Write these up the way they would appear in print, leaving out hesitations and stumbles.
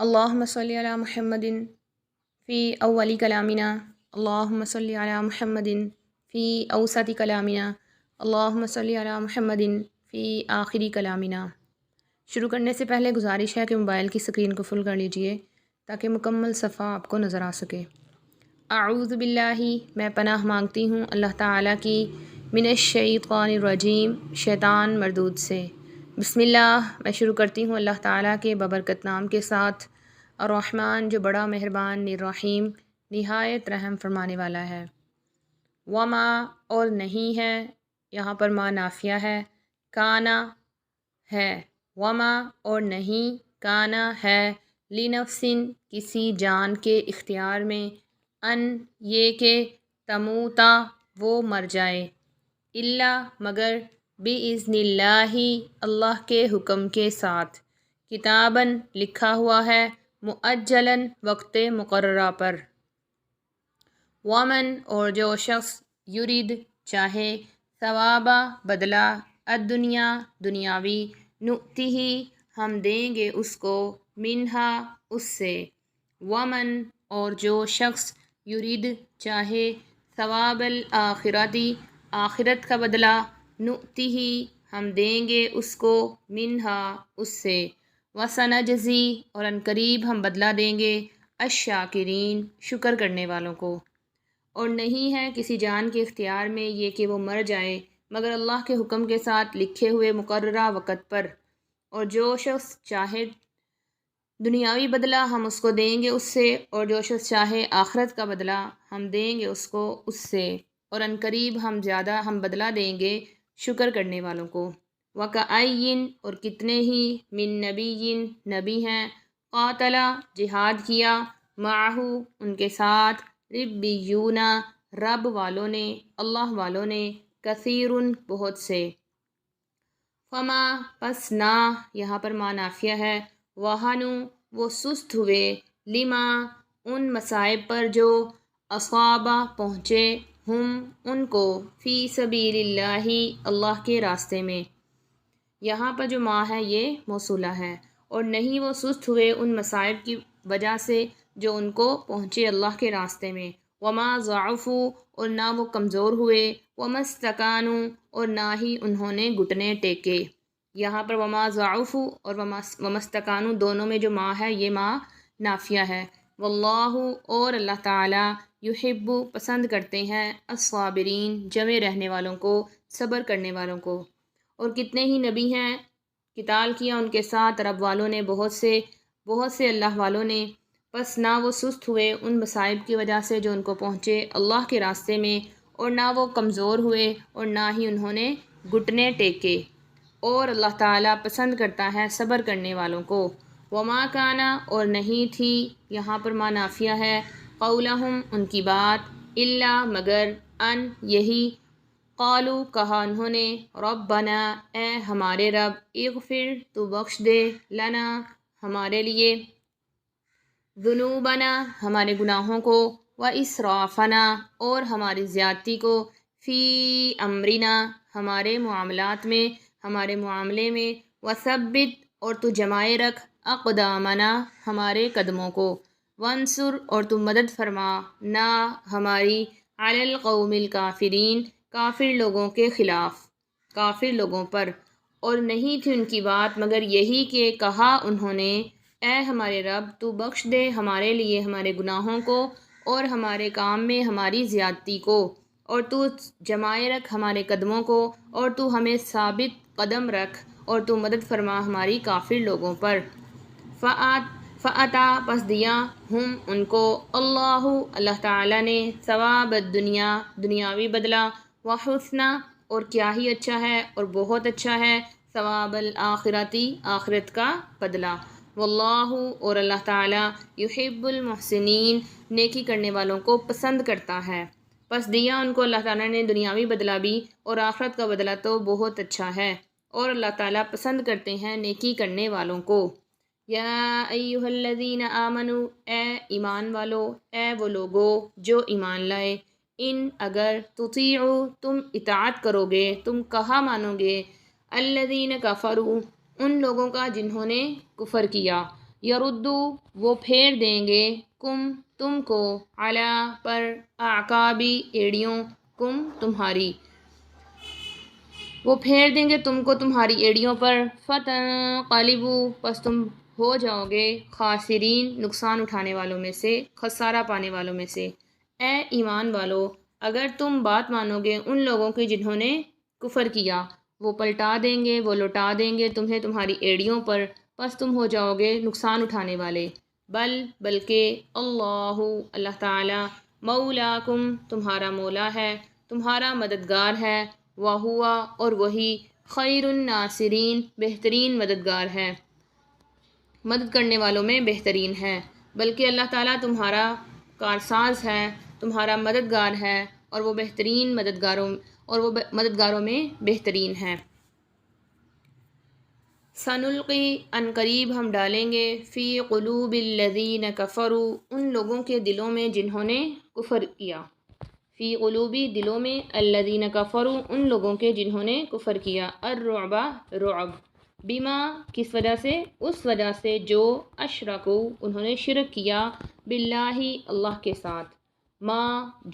اللہم صلی علی محمد فی اولی کلامنا، اللہم صلی علی محمد فی اوسط کلامنا، اللہم صلی علی محمد فی آخری کلامنا۔ شروع کرنے سے پہلے گزارش ہے کہ موبائل کی اسکرین کو فل کر لیجئے تاکہ مکمل صفحہ آپ کو نظر آ سکے۔ اعوذ باللہ، میں پناہ مانگتی ہوں اللہ تعالیٰ کی، من الشیطان الرجیم، شیطان مردود سے۔ بسم اللہ، میں شروع کرتی ہوں اللہ تعالیٰ کے بابرکت نام کے ساتھ، الرحمن جو بڑا مہربان، الرحیم نہایت رحم فرمانے والا ہے۔ وما اور نہیں ہے، یہاں پر ما نافیہ ہے، کانا ہے، وما اور نہیں، کانا ہے، لنفسن کسی جان کے اختیار میں، ان یہ کہ تموتا وہ مر جائے، الا مگر باذن اللہ اللہ کے حکم کے ساتھ، کتاباً لکھا ہوا ہے، مؤجلاً وقت مقررہ پر۔ ومن اور جو شخص یرید چاہے، ثوابا بدلہ، الدنیا دنیاوی، نؤتہ ہم دیں گے اس کو، منہا اس سے۔ ومن اور جو شخص یرید چاہے، ثواب الآخرتی آخرت کا بدلہ، نؤتہ ہم دیں گے اس کو، منہا اس سے۔ وسنجزی اور عنقریب ہم بدلہ دیں گے، الشاکرین شکر کرنے والوں کو۔ اور نہیں ہے کسی جان کے اختیار میں یہ کہ وہ مر جائے مگر اللہ کے حکم کے ساتھ لکھے ہوئے مقررہ وقت پر۔ اور جو شخص چاہے دنیاوی بدلہ ہم اس کو دیں گے اس سے، اور جو شخص چاہے آخرت کا بدلہ ہم دیں گے اس کو اس سے، اور عنقریب ہم بدلہ دیں گے شکر کرنے والوں کو۔ وَكَأَيٍّ اور کتنے ہی، من نبی نبی ہیں، قاتلا جہاد کیا، معہ ان کے ساتھ، ربیون رب والوں نے، اللہ والوں نے، کثیر بہت سے۔ فما پس نہ، یہاں پر ما نافیہ ہے، وہنو وہ سست ہوئے، لما ان مصائب پر جو، اصابہ پہنچے، ہم ان کو، فی سبیل اللہ اللہ کے راستے میں۔ یہاں پر جو ما ہے یہ موصولہ ہے، اور نہیں وہ سست ہوئے ان مصائب کی وجہ سے جو ان کو پہنچے اللہ کے راستے میں۔ وما ضعفوا اور نہ وہ کمزور ہوئے، وما استکانوا اور نہ ہی انہوں نے گھٹنے ٹیکے۔ یہاں پر وما ضعفوا اور وما استکانوا دونوں میں جو ما ہے یہ ما نافیہ ہے۔ واللہ اور اللہ تعالیٰ، یحب پسند کرتے ہیں، الصابرین جمع رہنے والوں کو، صبر کرنے والوں کو۔ اور کتنے ہی نبی ہیں، قتال کیا ان کے ساتھ رب والوں نے، بہت سے اللہ والوں نے، پس نہ وہ سست ہوئے ان مصائب کی وجہ سے جو ان کو پہنچے اللہ کے راستے میں، اور نہ وہ کمزور ہوئے اور نہ ہی انہوں نے گھٹنے ٹیکے۔ اور اللہ تعالیٰ پسند کرتا ہے صبر کرنے والوں کو۔ وما کانا اور نہیں تھی، یہاں پر ما نافیہ ہے، قولہم ان کی بات، الا مگر، ان یہی، قالو کہا انہوں نے، ربنا اے ہمارے رب، اغفر تو بخش دے، لنا ہمارے لیے، ذنوبنا ہمارے گناہوں کو، واسرافنا اور ہماری زیادتی کو، فی امرنا ہمارے معاملات میں، ہمارے معاملے میں، وثبت اور تو جمائے رکھ، اقدامنا ہمارے قدموں کو، وانصر اور تو مدد فرما، نا ہماری، علی القوم الکافرین کافر لوگوں کے خلاف، کافر لوگوں پر۔ اور نہیں تھی ان کی بات مگر یہی کہ کہا انہوں نے، اے ہمارے رب تو بخش دے ہمارے لیے ہمارے گناہوں کو اور ہمارے کام میں ہماری زیادتی کو، اور تو جمائے رکھ ہمارے قدموں کو، اور تو ہمیں ثابت قدم رکھ، اور تو مدد فرما ہماری کافر لوگوں پر۔ فعطا پس دیا، ہم ان کو، اللہ تعالیٰ نے، ثواب الدنیا دنیاوی بدلہ، وحسنہ اور کیا ہی اچھا ہے اور بہت اچھا ہے، ثواب الآخرتی آخرت کا بدلہ۔ واللہ اور اللہ تعالیٰ، یحب المحسنین نیکی کرنے والوں کو پسند کرتا ہے۔ پس دیا ان کو اللہ تعالیٰ نے دنیاوی بدلہ بھی، اور آخرت کا بدلہ تو بہت اچھا ہے، اور اللہ تعالیٰ پسند کرتے ہیں نیکی کرنے والوں کو۔ یا ایہا الذین آمنوا اے ایمان والو، اے وہ لوگو جو ایمان لائے، ان اگر تطیعوا تم اطاعت کرو گے، تم کہا مانو گے، الذین کفروا ان لوگوں کا جنہوں نے کفر کیا، یردو وہ پھیر دیں گے کم تم کو علی پر اعقابی ایڑیوں کم تمہاری، وہ پھیر دیں گے تم کو تمہاری ایڑیوں پر، فتنقلبوا پس تم ہو جاؤ گے خاسرین نقصان اٹھانے والوں میں سے، خسارہ پانے والوں میں سے۔ اے ایمان والو اگر تم بات مانو گے ان لوگوں کی جنہوں نے کفر کیا، وہ پلٹا دیں گے، وہ لوٹا دیں گے تمہیں تمہاری ایڑیوں پر، پس تم ہو جاؤ گے نقصان اٹھانے والے۔ بلکہ اللہ تعالی مولاکم تمہارا مولا ہے، تمہارا مددگار ہے، وہوا اور وہی خیر الناصرین بہترین مددگار ہے، مدد کرنے والوں میں بہترین ہے۔ بلکہ اللہ تعالیٰ تمہارا کارساز ہے، تمہارا مددگار ہے، اور وہ بہترین مددگاروں میں بہترین ہے۔ سنلقی ان قریب ہم ڈالیں گے فی قلوب الذین کفروا ان لوگوں کے دلوں میں جنہوں نے کفر کیا، فی قلوبی دلوں میں، الذین کفروا ان لوگوں کے جنہوں نے کفر کیا، الرعب رعب، بما کس وجہ سے، اس وجہ سے جو اشرکو انہوں نے شرک کیا، باللہ اللہ کے ساتھ، ما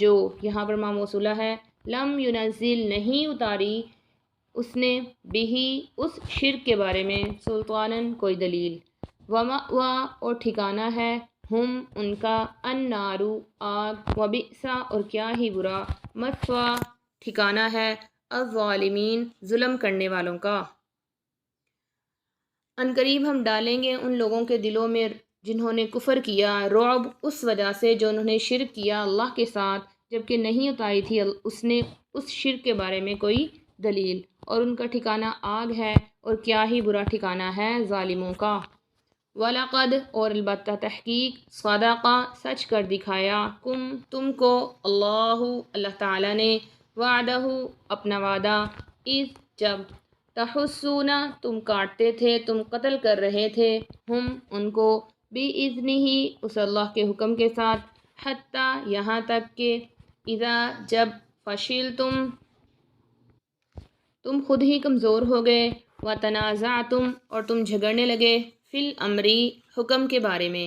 جو یہاں پر ما موصولہ ہے، لم ینزل نہیں اتاری اس نے بھی اس شرک کے بارے میں، سلطانن کوئی دلیل، ومأوا اور ٹھکانہ ہے، ہم ان کا، النارو آگ، وبئسا اور کیا ہی برا، مثوا ٹھکانہ ہے، الظالمین ظلم کرنے والوں کا۔ ان قریب ہم ڈالیں گے ان لوگوں کے دلوں میں جنہوں نے کفر کیا، رعب اس وجہ سے جو انہوں نے شرک کیا اللہ کے ساتھ، جبکہ نہیں اتاری تھی اس نے اس شرک کے بارے میں کوئی دلیل، اور ان کا ٹھکانہ آگ ہے، اور کیا ہی برا ٹھکانہ ہے ظالموں کا۔ وَلَقَدْ اور البتہ تحقیق، صَدَقَ سچ کر دکھایا، تم کو، اللہ تعالیٰ نے، وعدہ اپنا وعدہ، اذ جب، تحسون تم کاٹتے تھے، تم قتل کر رہے تھے، ہم ان کو، بِإِذْنِهِ اس اللہ کے حکم کے ساتھ، حتیٰ یہاں تک کہ، اذا جب، فشلتم تم خود ہی کمزور ہو گئے، وتنازعتم اور تم جھگڑنے لگے، فی الامر حکم کے بارے میں،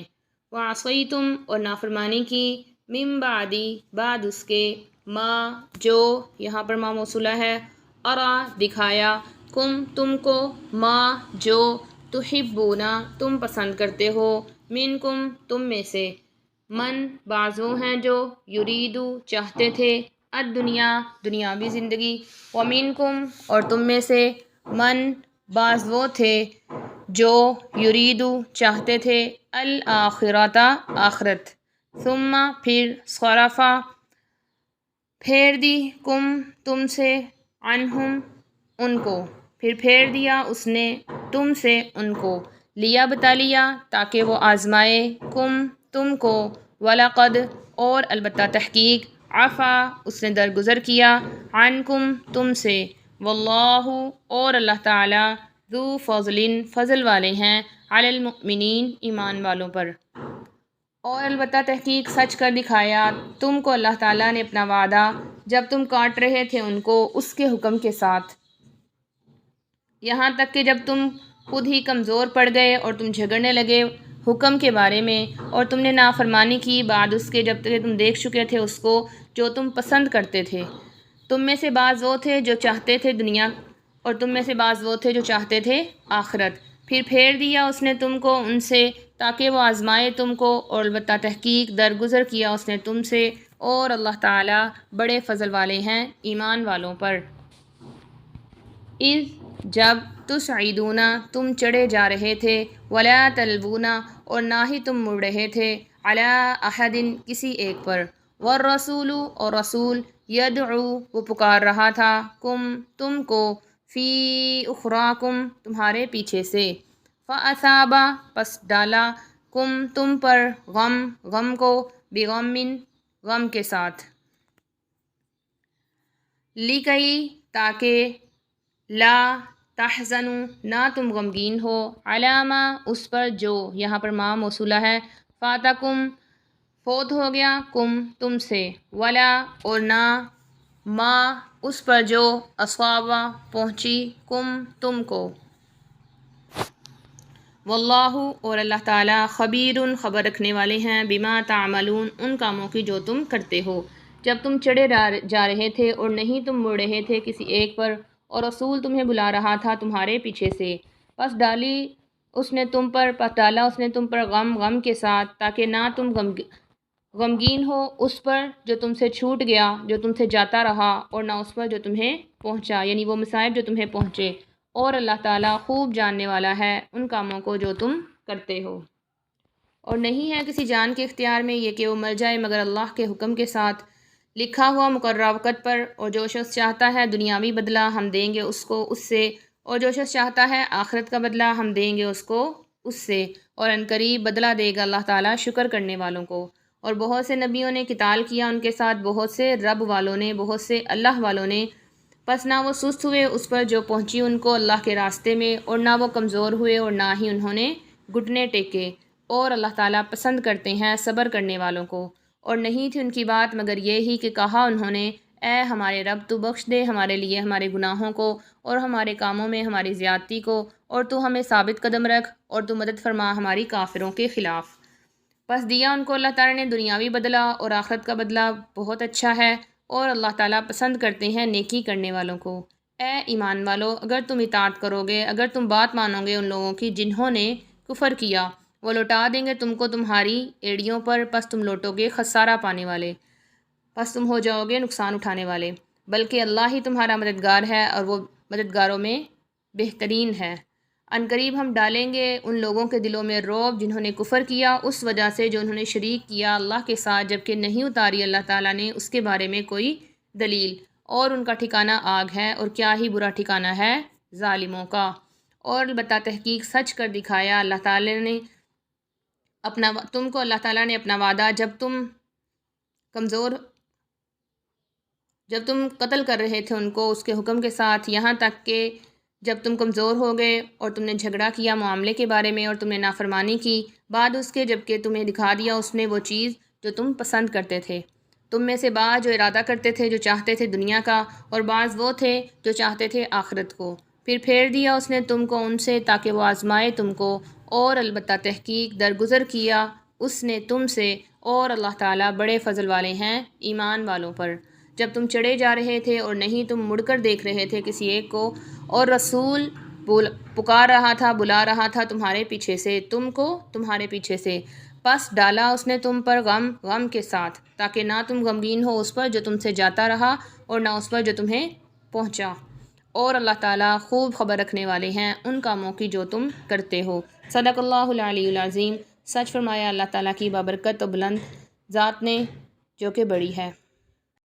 وعصیتم اور نافرمانی کی، من بعد اس کے، ما جو یہاں پر ما موصولہ ہے، ارا دکھایا، تم کو، ما جو، تحبونا تم پسند کرتے ہو، منکم تم میں سے، من بعض وہ ہیں جو، یریدو چاہتے تھے، الدنیا دنیاوی زندگی، ومنکم اور تم میں سے، من بعض وہ تھے جو، یریدو چاہتے تھے، الآخرۃ آخرت، ثم پھر، صرفا پھیر دی، تم سے، عنہم ان کو، پھر پھیر دیا اس نے تم سے ان کو، لیبتلیا تاکہ وہ آزمائے، تم کو، وَلَقَدْ اور البتہ تحقیق، عفا اس نے درگزر کیا، عنکم تم سے، واللہ اور اللہ تعالی، ذو فضل فضل والے ہیں، علی المؤمنین ایمان والوں پر، اور البتہ تحقیق سچ کر دکھایا، تم کو اللہ تعالیٰ نے اپنا وعدہ، جب تم کاٹ رہے تھے ان کو اس کے حکم کے ساتھ، یہاں تک کہ جب تم خود ہی کمزور پڑ گئے اور تم جھگڑنے لگے حکم کے بارے میں، اور تم نے نافرمانی کی بعد اس کے جب تک تم دیکھ چکے تھے اس کو جو تم پسند کرتے تھے، تم میں سے بعض وہ تھے جو چاہتے تھے دنیا، اور تم میں سے بعض وہ تھے جو چاہتے تھے آخرت، پھر پھیر دیا اس نے تم کو ان سے تاکہ وہ آزمائے تم کو، اور البتہ تحقیق درگزر کیا اس نے تم سے، اور اللہ تعالیٰ بڑے فضل والے ہیں ایمان والوں پر۔ اذ جب، تصعدون تم چڑھے جا رہے تھے، ولا تلوون اور نہ ہی تم مڑ رہے تھے، علی احد کسی ایک پر، والرسول اور رسول، یدعو وہ پکار رہا تھا، تم کو، فی اخراکم تمہارے پیچھے سے، فاصاب پس ڈالا، تم پر، غم کو، بغم غم کے ساتھ، لکی تاکہ، لا تحزنوا نہ تم غمگین ہو، علی ما اس پر جو یہاں پر ما موصولہ ہے، فاتکم فوت ہو گیا، تم سے، ولا اور نہ، ما اس پر جو، اصاب پہنچی، تم کو، واللہ اور اللہ تعالیٰ خبیر خبر رکھنے والے ہیں بما تعملون ان کاموں کی جو تم کرتے ہو۔ جب تم چڑھے جا رہے تھے اور نہیں تم مڑ رہے تھے کسی ایک پر، اور رسول تمہیں بلا رہا تھا تمہارے پیچھے سے، پس ڈالا اس نے تم پر غم کے ساتھ، تاکہ نہ تم غمگین ہو اس پر جو تم سے چھوٹ گیا، جو تم سے جاتا رہا، اور نہ اس پر جو تمہیں پہنچا، یعنی وہ مصائب جو تمہیں پہنچے۔ اور اللہ تعالیٰ خوب جاننے والا ہے ان کاموں کو جو تم کرتے ہو۔ اور نہیں ہے کسی جان کے اختیار میں یہ کہ وہ مر جائے مگر اللہ کے حکم کے ساتھ، لکھا ہوا مقررہ وقت پر۔ اور جو شخص چاہتا ہے دنیاوی بدلہ ہم دیں گے اس کو اس سے، اور جو شخص چاہتا ہے آخرت کا بدلہ ہم دیں گے اس کو اس سے، اور عنقریب بدلہ دے گا اللہ تعالیٰ شکر کرنے والوں کو۔ اور بہت سے نبیوں نے قتال کیا ان کے ساتھ، بہت سے رب والوں نے، بہت سے اللہ والوں نے، پس نہ وہ سست ہوئے اس پر جو پہنچی ان کو اللہ کے راستے میں، اور نہ وہ کمزور ہوئے، اور نہ ہی انہوں نے گھٹنے ٹیکے۔ اور اللہ تعالیٰ پسند کرتے ہیں صبر کرنے والوں کو۔ اور نہیں تھی ان کی بات مگر یہ ہی کہ کہا انہوں نے، اے ہمارے رب تو بخش دے ہمارے لیے ہمارے گناہوں کو اور ہمارے کاموں میں ہماری زیادتی کو، اور تو ہمیں ثابت قدم رکھ، اور تو مدد فرما ہماری کافروں کے خلاف۔ پس دیا ان کو اللہ تعالیٰ نے دنیاوی بدلہ، اور آخرت کا بدلہ بہت اچھا ہے، اور اللہ تعالیٰ پسند کرتے ہیں نیکی کرنے والوں کو۔ اے ایمان والو، اگر تم اطاعت کرو گے، اگر تم بات مانو گے ان لوگوں کی جنہوں نے کفر کیا، وہ لوٹا دیں گے تم کو تمہاری ایڑیوں پر، پس تم لوٹو گے خسارہ پانے والے، پس تم ہو جاؤ گے نقصان اٹھانے والے۔ بلکہ اللہ ہی تمہارا مددگار ہے، اور وہ مددگاروں میں بہترین ہے۔ عنقریب ہم ڈالیں گے ان لوگوں کے دلوں میں رعب جنہوں نے کفر کیا، اس وجہ سے جو انہوں نے شریک کیا اللہ کے ساتھ، جبکہ نہیں اتاری اللہ تعالیٰ نے اس کے بارے میں کوئی دلیل، اور ان کا ٹھکانہ آگ ہے، اور کیا ہی برا ٹھکانہ ہے ظالموں کا۔ اور البتہ تحقیق سچ کر دکھایا اللہ تعالیٰ نے تم کو، اللہ تعالیٰ نے اپنا وعدہ جب تم قتل کر رہے تھے ان کو اس کے حکم کے ساتھ، یہاں تک کہ جب تم کمزور ہو گئے اور تم نے جھگڑا کیا معاملے کے بارے میں، اور تم نے نافرمانی کی بعد اس کے، جبکہ تمہیں دکھا دیا اس نے وہ چیز جو تم پسند کرتے تھے۔ تم میں سے بعض جو ارادہ کرتے تھے، جو چاہتے تھے دنیا کا، اور بعض وہ تھے جو چاہتے تھے آخرت کو۔ پھر پھیر دیا اس نے تم کو ان سے تاکہ وہ آزمائے تم کو، اور البتہ تحقیق درگزر کیا اس نے تم سے، اور اللہ تعالیٰ بڑے فضل والے ہیں ایمان والوں پر۔ جب تم چڑھے جا رہے تھے اور نہیں تم مڑ کر دیکھ رہے تھے کسی ایک کو، اور رسول پکار رہا تھا بلا رہا تھا تمہارے پیچھے سے، تم کو تمہارے پیچھے سے، پس ڈالا اس نے تم پر غم کے ساتھ، تاکہ نہ تم غمگین ہو اس پر جو تم سے جاتا رہا، اور نہ اس پر جو تمہیں پہنچا۔ اور اللہ تعالیٰ خوب خبر رکھنے والے ہیں ان کاموں کی جو تم کرتے ہو۔ صدق اللہ العلی العظیم۔ سچ فرمایا اللہ تعالیٰ کی بابرکت و بلند ذات نے جو کہ بڑی ہے۔